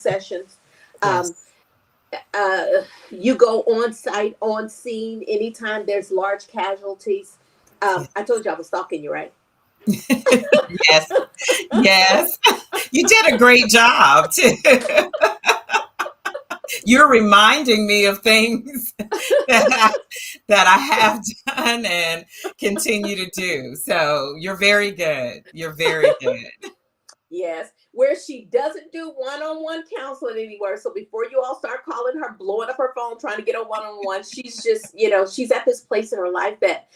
sessions. Um, Yes. uh, you go on site, on scene, anytime there's large casualties. Yeah. I told you I was stalking you, right? Yes. Yes. You did a great job too. You're reminding me of things that I have done and continue to do. So you're very good. You're very good. Yes, where she doesn't do one-on-one counseling anywhere. So before you all start calling her, blowing up her phone, trying to get a one-on-one, she's just, she's at this place in her life that,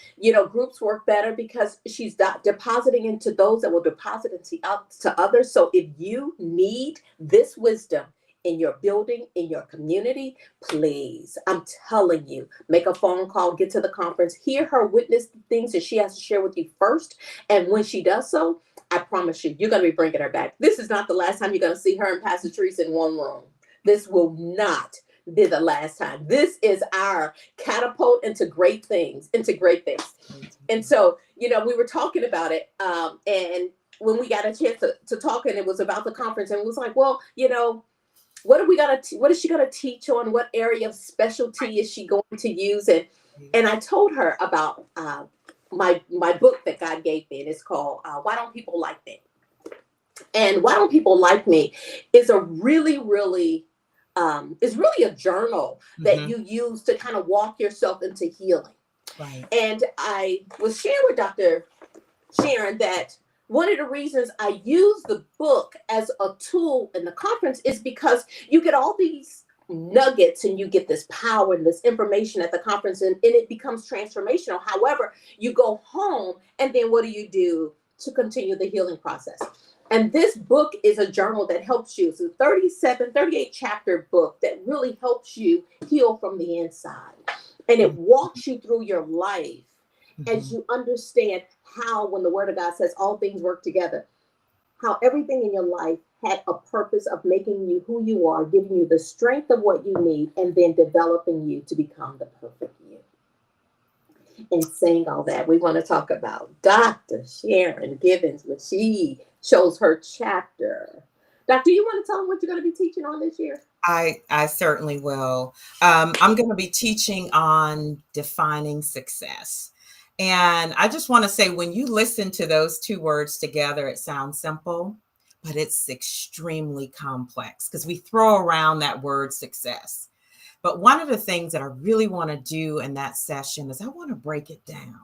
groups work better because she's depositing into those that will deposit into to others. So if you need this wisdom in your building, in your community, please, I'm telling you, make a phone call, get to the conference, hear her witness the things that she has to share with you first. And when she does so, I promise you, you're going to be bringing her back. This is not the last time you're going to see her and Pastor Theresa in one room. This will not be the last time. This is our catapult into great things, And so, we were talking about it. And when we got a chance to talk, and it was about the conference, and it was like, well, what is she going to teach on? What area of specialty is she going to use? And I told her about my book that God gave me, and it's called "Why Don't People Like Me?" And "Why Don't People Like Me" is a really a journal that Mm-hmm. you use to kind of walk yourself into healing. Right. And I was sharing with Dr. Sharon that one of the reasons I use the book as a tool in the conference is because you get all these nuggets and you get this power and this information at the conference, and it becomes transformational. However, you go home and then what do you do to continue the healing process? And this book is a journal that helps you. It's a 38 chapter book that really helps you heal from the inside. And it walks you through your life as Mm-hmm. you understand how, when the word of God says all things work together, how everything in your life had a purpose of making you who you are, giving you the strength of what you need, and then developing you to become the perfect you. And saying all that, we want to talk about Dr. Sharon Givens, when she chose her chapter. Doctor, you want to tell them what you're going to be teaching on this year? I certainly will. I'm going to be teaching on defining success. And I just want to say, when you listen to those two words together, it sounds simple, but it's extremely complex because we throw around that word success. But one of the things that I really want to do in that session is I want to break it down.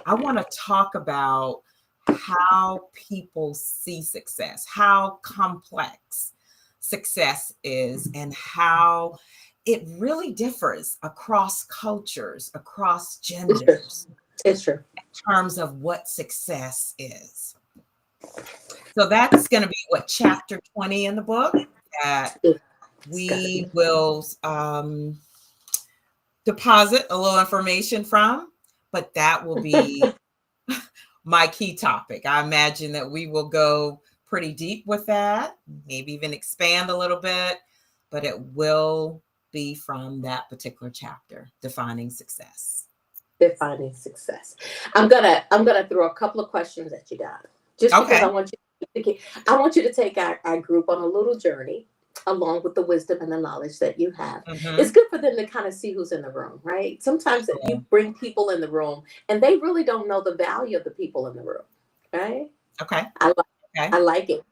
I want to talk about how people see success, how complex success is, and how it really differs across cultures, across It's true. genders, It's true. in terms of what success is. So that's going to be what chapter 20 in the book that It's gotta we be. will deposit a little information from, but that will be my key topic. I imagine that we will go pretty deep with that, maybe even expand a little bit, but it will be from that particular chapter, defining success. Defining success. I'm gonna throw a couple of questions at you, Donna, just because Okay. I want you to take our group on a little journey along with the wisdom and the knowledge that you have. It's Mm-hmm. good for them to kind of see who's in the room, right? Sometimes that you bring people in the room and they really don't know the value of the people in the room, right? Okay. I like Okay. I like it.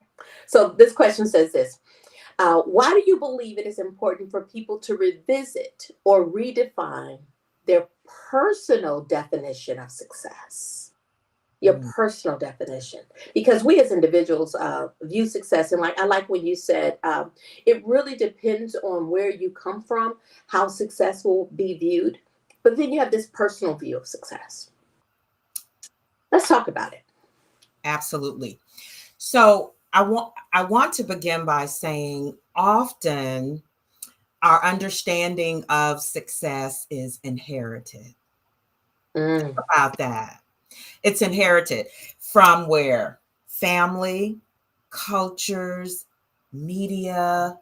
So this question says this: why do you believe it is important for people to revisit or redefine their personal definition of success? Your Mm. personal definition, because we as individuals view success, and like I like when you said it really depends on where you come from, how success will be viewed. But then you have this personal view of success. Let's talk about it. Absolutely. So I want to begin by saying often our understanding of success is inherited. Mm, About that. It's inherited from where? Family, cultures, media,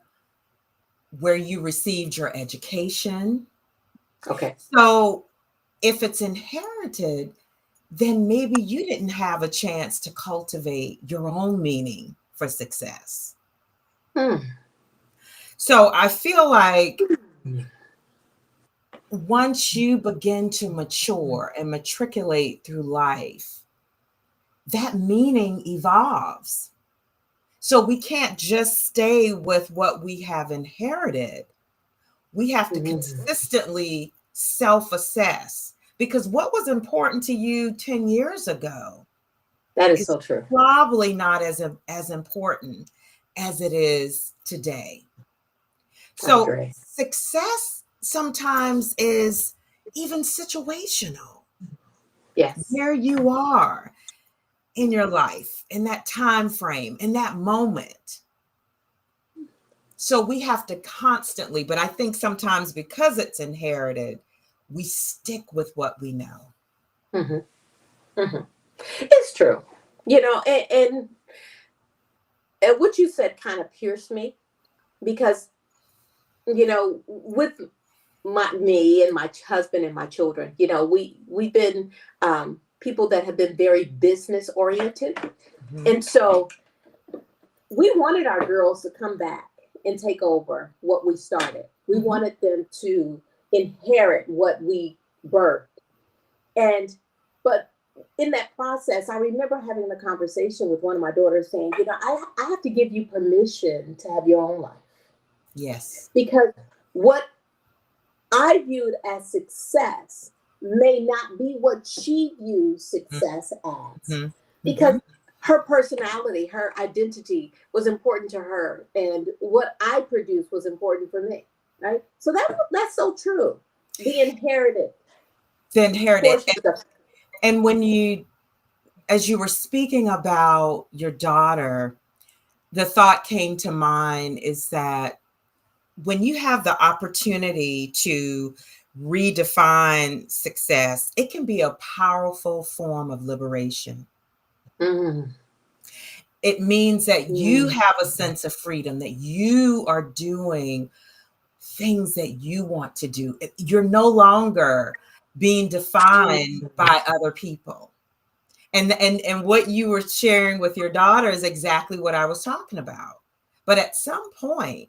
where you received your education. okay. So if it's inherited, then maybe you didn't have a chance to cultivate your own meaning for success. Hmm. So I feel like once you begin to mature and matriculate through life, that meaning evolves. So we can't just stay with what we have inherited. We have to consistently self-assess, because what was important to you 10 years ago That is is so true. probably not as important as it is today. I So agree. success sometimes is even situational. Yes. Where you are in your life, in that time frame, in that moment. So we have to constantly, but I think sometimes because it's inherited, we stick with what we know. hmm hmm It's true. You know, and what you said kind of pierced me because, you know, with me and my husband and my children, you know, we've been people that have been very business oriented. Mhm. And so we wanted our girls to come back and take over what we started. We Mhm. wanted them to inherit what we birthed. And, but in that process, I remember having a conversation with one of my daughters saying, you know, I have to give you permission to have your own life. Yes. Because what I viewed as success may not be what she views success as. Mhm. Because Mhm. her personality, her identity was important to her, and what I produced was important for me. Right? So that's so true. The inherited The inherited. portion of And when you, as you were speaking about your daughter, the thought came to mind is that when you have the opportunity to redefine success, it can be a powerful form of liberation. mm, It means that you mm, have a sense of freedom, that you are doing things that you want to do. You're no longer being defined mm, by other people. And what you were sharing with your daughter is exactly what I was talking about. But at some point,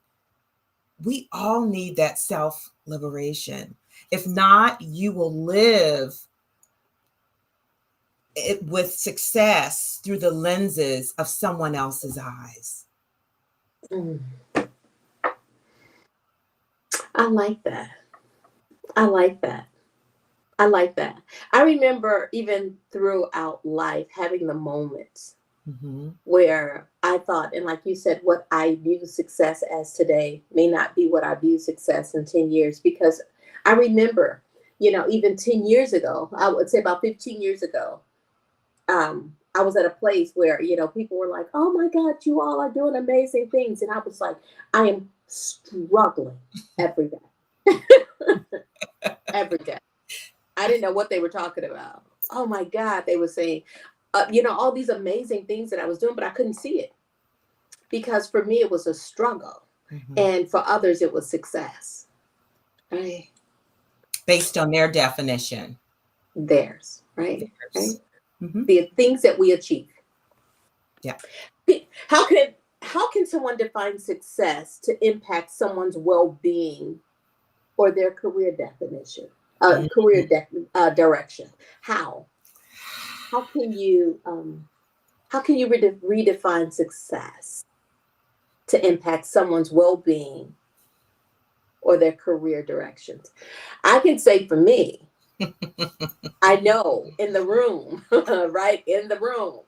we all need that self liberation. If not, you will live it with success through the lenses of someone else's eyes. mm. I like that. I like that. I like that. I remember even throughout life having the moments Mhm. where I thought, and like you said, what I view success as today may not be what I view success in 10 years. Because I remember, you know, even 10 years ago, I would say about 15 years ago, I was at a place where, you know, people were like, oh my God, you all are doing amazing things. And I was like, I am struggling every day, every day. I didn't know what they were talking about. Oh my God, they were saying, you know, all these amazing things that I was doing, but I couldn't see it because for me it was a struggle, Mhm. and for others it was success. Right? Based on their definition. Theirs, right? Right? Theirs. Mhm. The things that we achieve. Yeah. How can how can someone define success to impact someone's well-being or their career definition, Mhm. direction? How? How can you redefine success to impact someone's well-being or their career directions? I can say for me, I know in the room, right? In the room,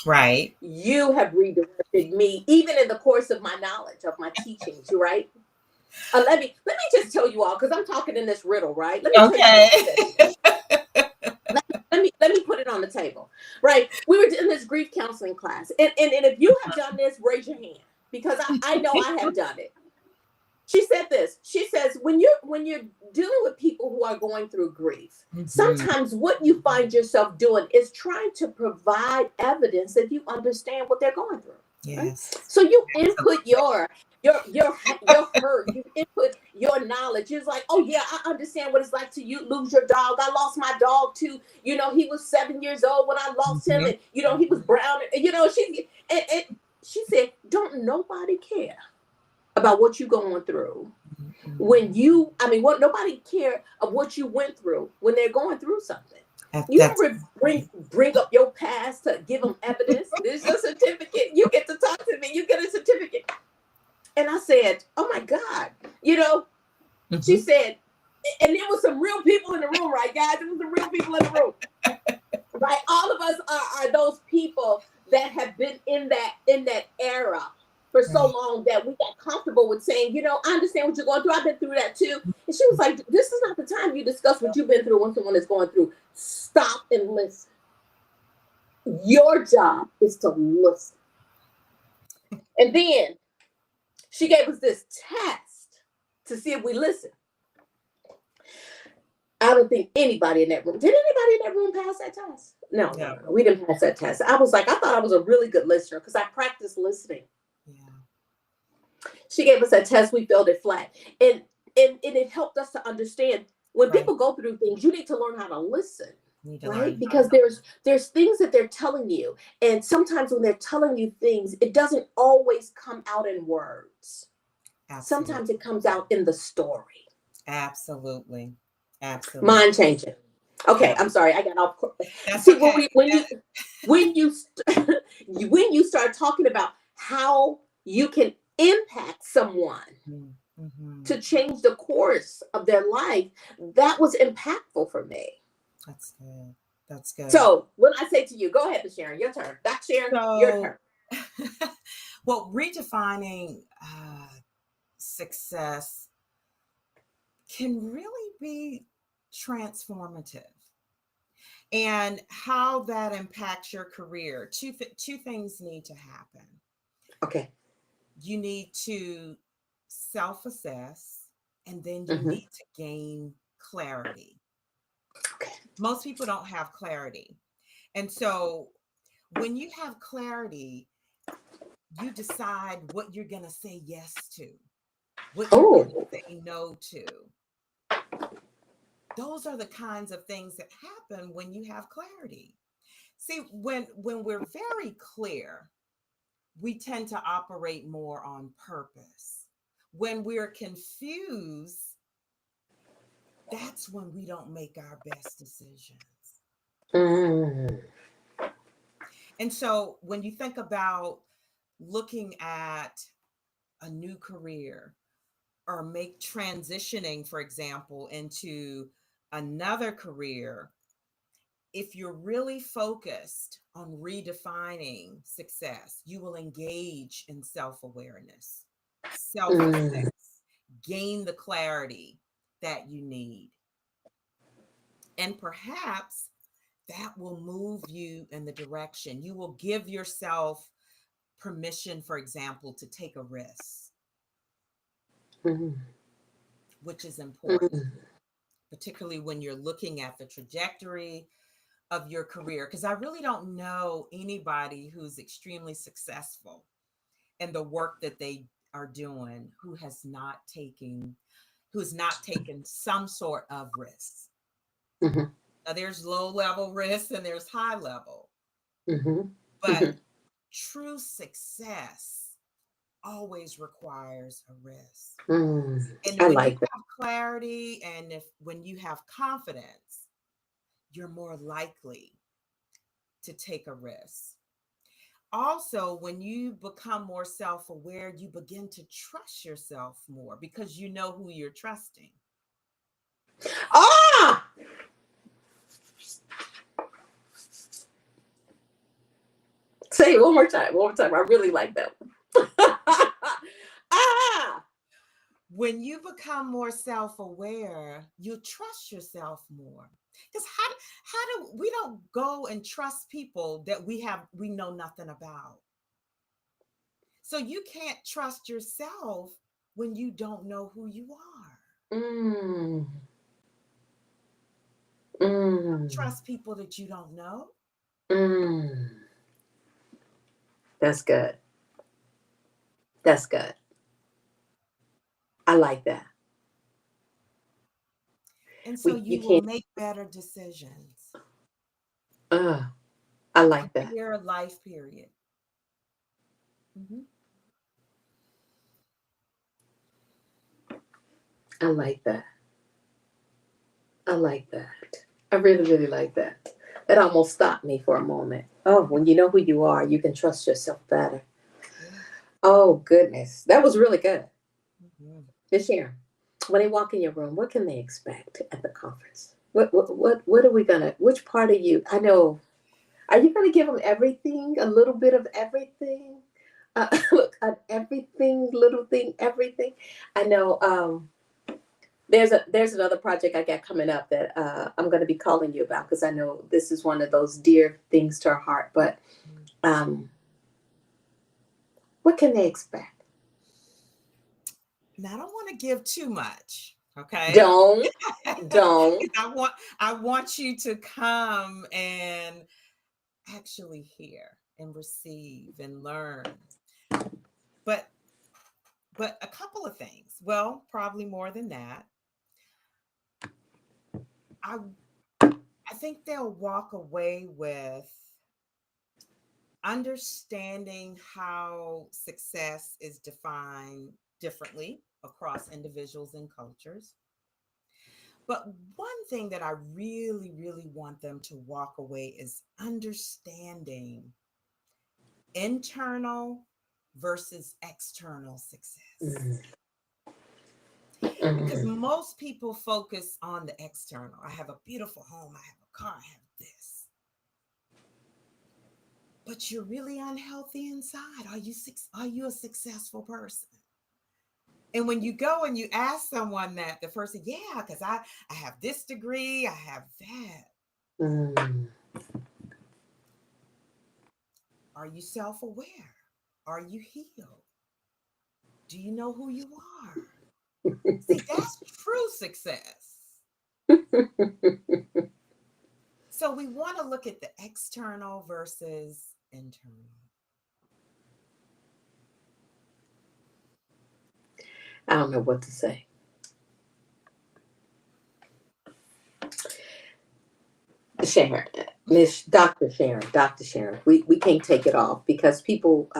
Right. you have redirected me, even in the course of my knowledge of my teachings, right? Let me just tell you all, because I'm talking in this riddle, right? Let me tell you Okay. this. Let me put it on the table, right? We were in this grief counseling class, and if you have done this, raise your hand because I know I have done it. She said this. She says, when you're dealing with people who are going through grief, Mhm. sometimes what you find yourself doing is trying to provide evidence that you understand what they're going through. Right? Yes. So you input Absolutely. your hurt, you input your knowledge. It's like, oh yeah, I understand what it's like to you lose your dog. I lost my dog too. You know, he was 7 years old when I lost him, Mhm. and you know he was brown. And, you know, and she said, don't nobody care about what you're going through. When you, I mean, what nobody care of what you went through when they're going through something. You That's don't bring up your past to give them evidence. There's a certificate. You get to talk to me. You get a certificate. And I said, "Oh my God!" You know, she said, and there was some real people in the room, right, guys? There was some real people in the room, right? All of us are those people that have been in that era for so long that we got comfortable with saying, you know, I understand what you're going through. I've been through that too. And she was like, this is not the time you discuss what you've been through when someone is going through. Stop and listen. Your job is to listen. And then she gave us this test to see if we listen. I don't think anybody in that room, did anybody in that room pass that test? No, we didn't pass that test. I was like, I thought I was a really good listener because I practiced listening. She gave us a test. We failed it flat. And it helped us to understand when people go through things, you need to learn how to listen, right? Because there's things that they're telling you. And sometimes when they're telling you things, it doesn't always come out in words. Absolutely. Sometimes it comes out in the story. Absolutely. Absolutely. Mind changing. Okay, I'm sorry. I got off. See, okay. when you start talking about how you can impact someone to change the course of their life, that was impactful for me. That's good. That's good. So when I say to you, go ahead, Ms. Sharon, your turn. Dr. Sharon, your turn. Well, redefining success can really be transformative. And how that impacts your career, two things need to happen. Okay. You need to self-assess, and then you need to gain clarity. Okay. Most people don't have clarity. And so when you have clarity, you decide what you're going to say yes to, what you're going to say no to. Those are the kinds of things that happen when you have clarity. See, when we're very clear, we tend to operate more on purpose. When we're confused, that's when we don't make our best decisions. And so when you think about looking at a new career or transitioning, for example, into another career, if you're really focused on redefining success, you will engage in self-awareness, self-assess, gain the clarity that you need. And perhaps that will move you in the direction. You will give yourself permission, for example, to take a risk, which is important, particularly when you're looking at the trajectory of your career. Because I really don't know anybody who's extremely successful in the work that they are doing who's not taking some sort of risk. Now, there's low level risk and there's high level, but true success always requires a risk. And when you have clarity and when you have confidence, you're more likely to take a risk. Also, when you become more self-aware, you begin to trust yourself more because you know who you're trusting. Say it one more time. I really like that one. When you become more self-aware, you trust yourself more. Because how do we don't go and trust people that we know nothing about? So you can't trust yourself when you don't know who you are. Trust people that you don't know. That's good. That's good. I like that. And so you will make better decisions. I like that. Your life period. I like that. I like that. I really, really like that. That almost stopped me for a moment. Oh, when you know who you are, you can trust yourself better. Yeah. Oh, goodness. That was really good. Mhm. Miss Sharon, when they walk in your room, what can they expect at the conference? What are we gonna? Which part of you? I know. Are you gonna give them everything? A little bit of everything? Look, everything, little thing, everything. I know. There's another project I got coming up that I'm gonna be calling you about because I know this is one of those dear things to our heart. But um, what can they expect? Now, I don't want to give too much, okay? Don't, don't. 'Cause I want you to come and actually hear and receive and learn. But a couple of things. Well, probably more than that. I I think they'll walk away with understanding how success is defined differently across individuals and cultures. But one thing that I really, really want them to walk away is understanding internal versus external success. Mm, Because mm, most people focus on the external. I have a beautiful home, I have a car, I have this. But you're really unhealthy inside. Are you a successful person? And when you go and you ask someone that, the person, yeah, because I have this degree, I have that. mm. Are you self-aware? Are you healed? Do you know who you are? See, that's true success. So we want to look at the external versus internal. I don't know what to say. Sharon, Miss Dr. Sharon, we can't take it off because people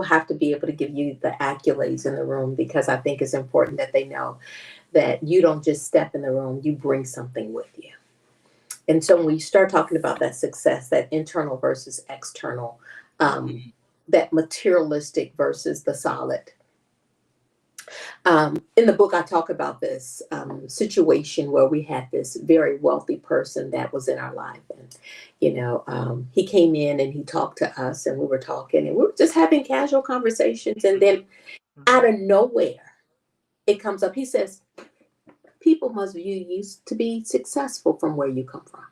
have to be able to give you the accolades in the room because I think it's important that they know that you don't just step in the room, you bring something with you. And so when you start talking about that success, that internal versus external, um, that materialistic versus the solid, in the book, I talk about this situation where we had this very wealthy person that was in our life. And, he came in and he talked to us, and we were talking, and we were just having casual conversations. And then out Mhm. of nowhere, it comes up. He says, people must view you to be successful from where you come from.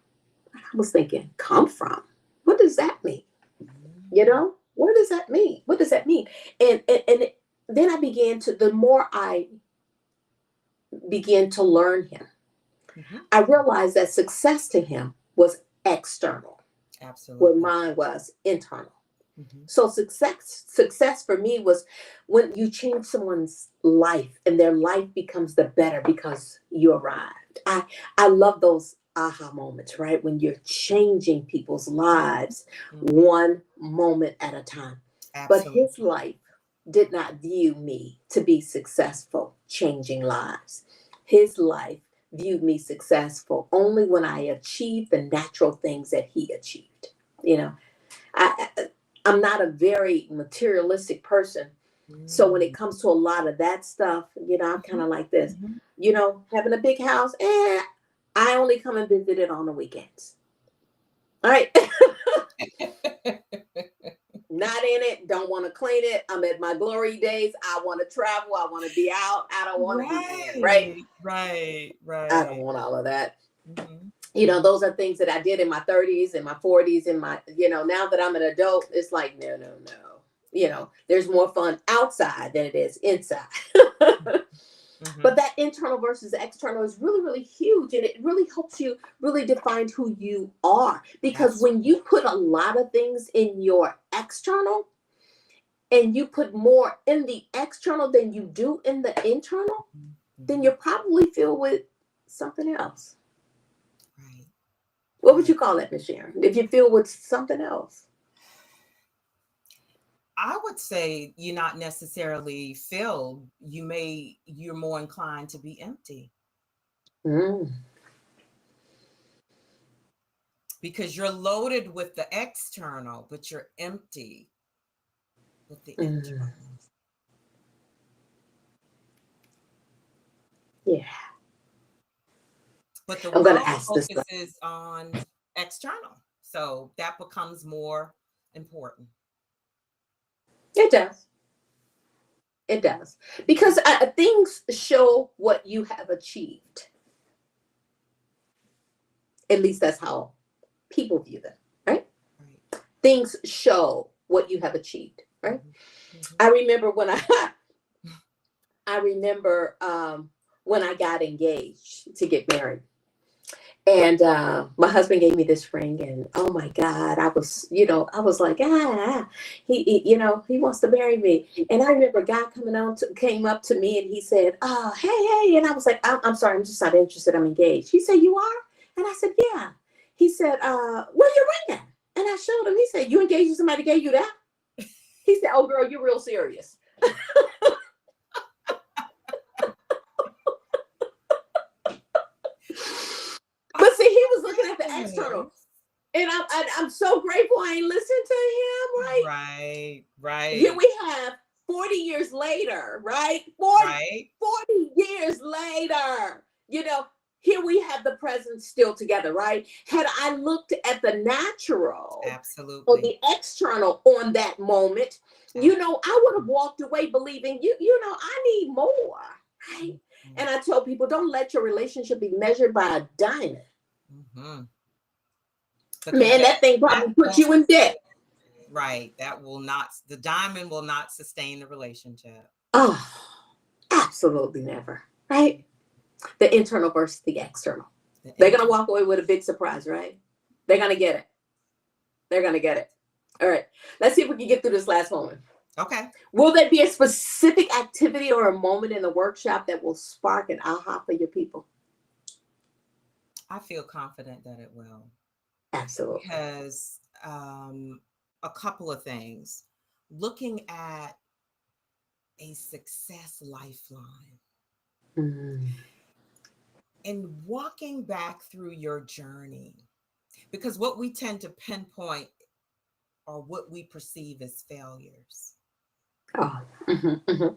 I was thinking, come from? What does that mean? Mhm. What does that mean? What does that mean? And then I began to, the more I began to learn him, Mhm. I realized that success to him was external, where Absolutely. mine was internal. Mhm. So success for me was when you change someone's life and their life becomes the better because you arrived. I love those aha moments, right? When you're changing people's lives Mhm. one moment at a time. But his Absolutely. life did not view me to be successful changing lives. His life viewed me successful only when I achieved the natural things that he achieved. You know, I'm not a very materialistic person. So when it Mm. comes to a lot of that stuff, I'm kind Mhm. of like this. Mhm. Having a big house, I only come and visit it on the weekends. All right. Not in it, don't want to clean it. I'm at my glory days. I want to travel. I want to be out. I don't want to be in, right? Right, right, I don't right. want all of that. Mhm. Mhm. Those are things that I did in my 30s and my 40s and now that I'm an adult, it's like, no, no, no. There's more fun outside than it is inside. But Mhm. that internal versus external is really, really huge. And it really helps you really define who you are. Because when you Absolutely. put a lot of things in your external and you put more in the external than you do in the internal, Mhm. then Mhm. you're probably filled with something else. Right, What would you right. call that, Miss Sharon? If you feel with something else? I would say you're not necessarily filled. You're more inclined to be empty Mm. because you're loaded with the external, but you're empty with the internal. Mm. Yeah. But the I'm going to world ask this one. focuses on external. So that becomes more important. It does. It does. Because things show what you have achieved. At least that's how people view them, right? Right. Things show what you have achieved, right? Mm-hmm. Mm-hmm. I remember when I got engaged to get married. And my husband gave me this ring, and oh my God, I was like, he wants to marry me. And I remember a guy came up to me, and he said, hey, and I was like, I'm sorry, I'm just not interested. I'm engaged. He said, you are? And I said, yeah. He said, where your ring at? And I showed him. He said, you engaged to somebody gave you that? He said, oh girl, you're real serious. But see, he was looking at the external. And I'm so grateful I ain't listened to him, right? Right, right. Here we have 40 years later, right? 40 years later, here we have the present still together, right? Had I looked at the natural Absolutely. or the external on that moment, I would have walked away believing, I need more, right? Mm-hmm. And I tell people, don't let your relationship be measured by a diamond. Mm-hmm. Man, that thing probably put you in debt. Right. The diamond will not sustain the relationship. Oh, absolutely never. Right? The internal versus the external. They're going to walk away with a big surprise, right? They're going to get it. They're going to get it. All right. Let's see if we can get through this last moment. Okay. Will there be a specific activity or a moment in the workshop that will spark an aha for your people? I feel confident that it will. Absolutely. Because a couple of things. Looking at a success lifeline. Mm-hmm. And walking back through your journey. Because what we tend to pinpoint are what we perceive as failures. Oh. Mm-hmm, mm-hmm.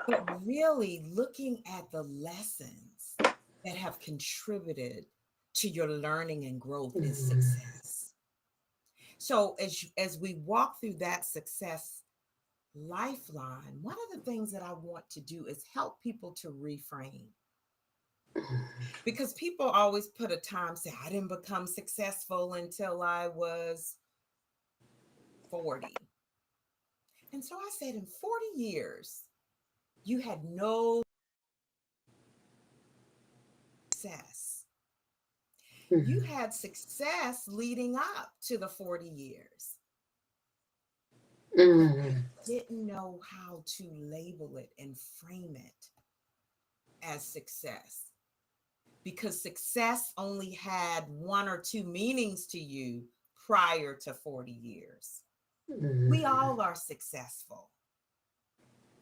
But really looking at the lessons that have contributed to your learning and growth is success. So as we walk through that success lifeline, one of the things that I want to do is help people to reframe. Because people always put a time, say, I didn't become successful until I was 40. And so I said, in 40 years, you had no success. Mm-hmm. You had success leading up to the 40 years. Mm-hmm. Didn't know how to label it and frame it as success. Because success only had one or two meanings to you prior to 40 years. Mm-hmm. We all are successful.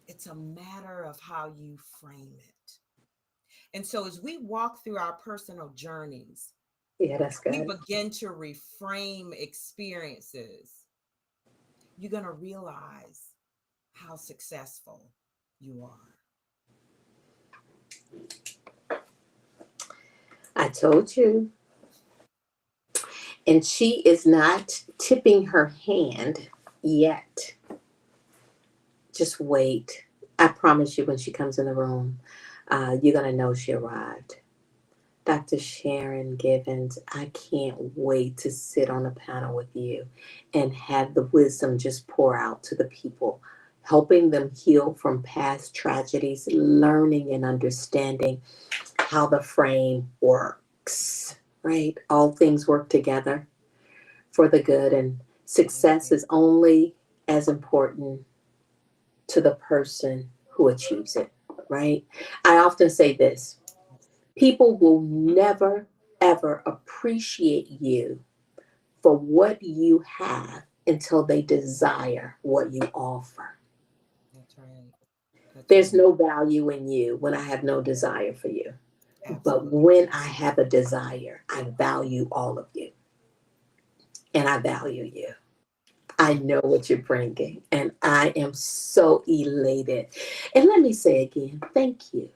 It's a matter of how you frame it. And so as we walk through our personal journeys, that's good. We begin to reframe experiences. You're going to realize how successful you are. I told you. And she is not tipping her hand yet. Just wait. I promise you, when she comes in the room, you're going to know she arrived. Dr. Sharon Givens, I can't wait to sit on a panel with you and have the wisdom just pour out to the people, helping them heal from past tragedies, learning and understanding how the frame works, right? All things work together for the good, and success is only as important to the person who achieves it, right? I often say this. People will never, ever appreciate you for what you have until they desire what you offer. That's right. That's There's right. no value in you when I have no desire for you. But Absolutely. when I have a desire, I value all of you and I value you. I know what you're bringing, and I am so elated. And let me say again, thank you.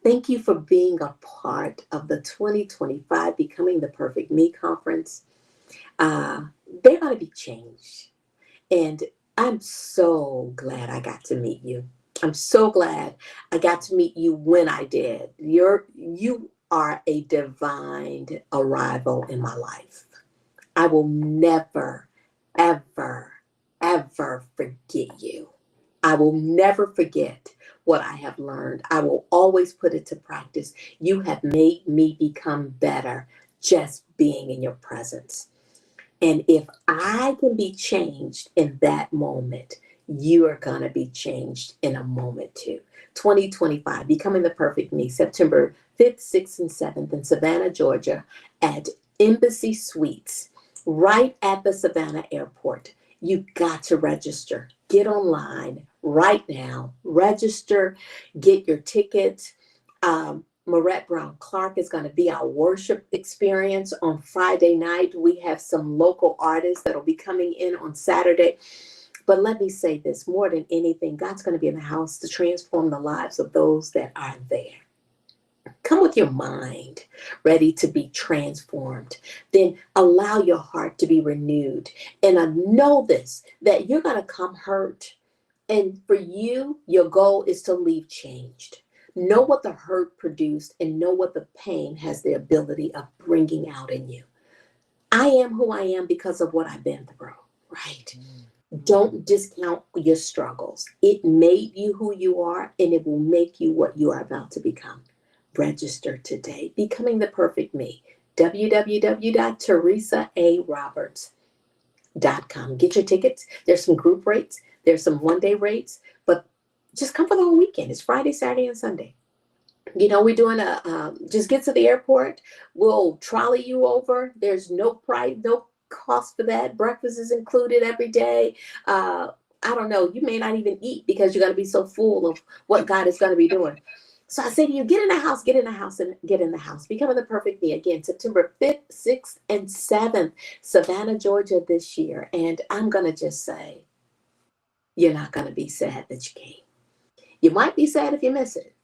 Thank you for being a part of the 2025 Becoming the Perfect Me conference. Uh, they're going to be changed. And I'm so glad I got to meet you. I'm so glad I got to meet you when I did. You are a divine arrival in my life. I will never, ever, ever forget you. I will never forget what I have learned. I will always put it to practice. You have made me become better just being in your presence. And if I can be changed in that moment, you are going to be changed in a moment too. 2025, Becoming the Perfect Me, September 5th, 6th, and 7th in Savannah, Georgia at Embassy Suites, right at the Savannah airport. You got to register. Get online right now. Register, get your tickets. Marette Brown Clark is going to be our worship experience on Friday night. We have some local artists that will be coming in on Saturday. But let me say this, more than anything, God's going to be in the house to transform the lives of those that are there. Come with your mind ready to be transformed. Then allow your heart to be renewed. And I know this, that you're going to come hurt. And for you, your goal is to leave changed. Know what the hurt produced and know what the pain has the ability of bringing out in you. I am who I am because of what I've been through, right? Don't discount your struggles. It made you who you are, and it will make you what you are about to become. Register today. Becoming the Perfect Me. www.teresaaroberts.com. Get your tickets. There's some group rates. There's some one-day rates, but just come for the whole weekend. It's Friday, Saturday, and Sunday. We're doing just get to the airport. We'll trolley you over. There's no price, no cost for that. Breakfast is included every day. I don't know. You may not even eat because you're going to be so full of what God is going to be doing. So I say to you, get in the house, get in the house, and get in the house. Becoming the Perfect Me again, September 5th, 6th, and 7th, Savannah, Georgia this year. And I'm going to just say, you're not going to be sad that you came. You might be sad if you miss it.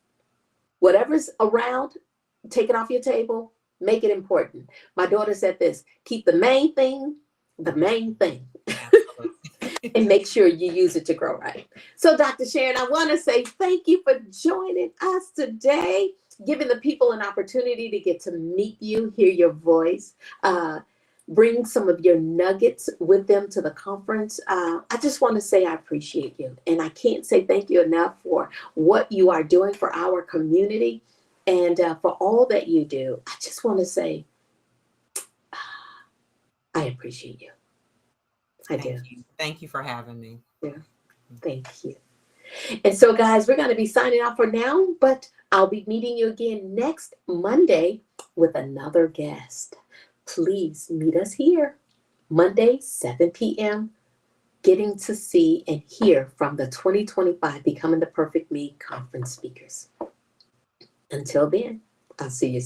Whatever's around, take it off your table, make it important. My daughter said this, keep the main thing, and make sure you use it to grow right. So Dr. Sharon, I want to say thank you for joining us today, giving the people an opportunity to get to meet you, hear your voice, bring some of your nuggets with them to the conference. I just want to say I appreciate you. And I can't say thank you enough for what you are doing for our community and for all that you do. I just want to say I appreciate you. I do. Thank you. Thank you for having me. Yeah. Thank you. And so, guys, we're going to be signing off for now, but I'll be meeting you again next Monday with another guest. Please meet us here, Monday, 7 p.m., getting to see and hear from the 2025 Becoming the Perfect Me conference speakers. Until then, I'll see you soon.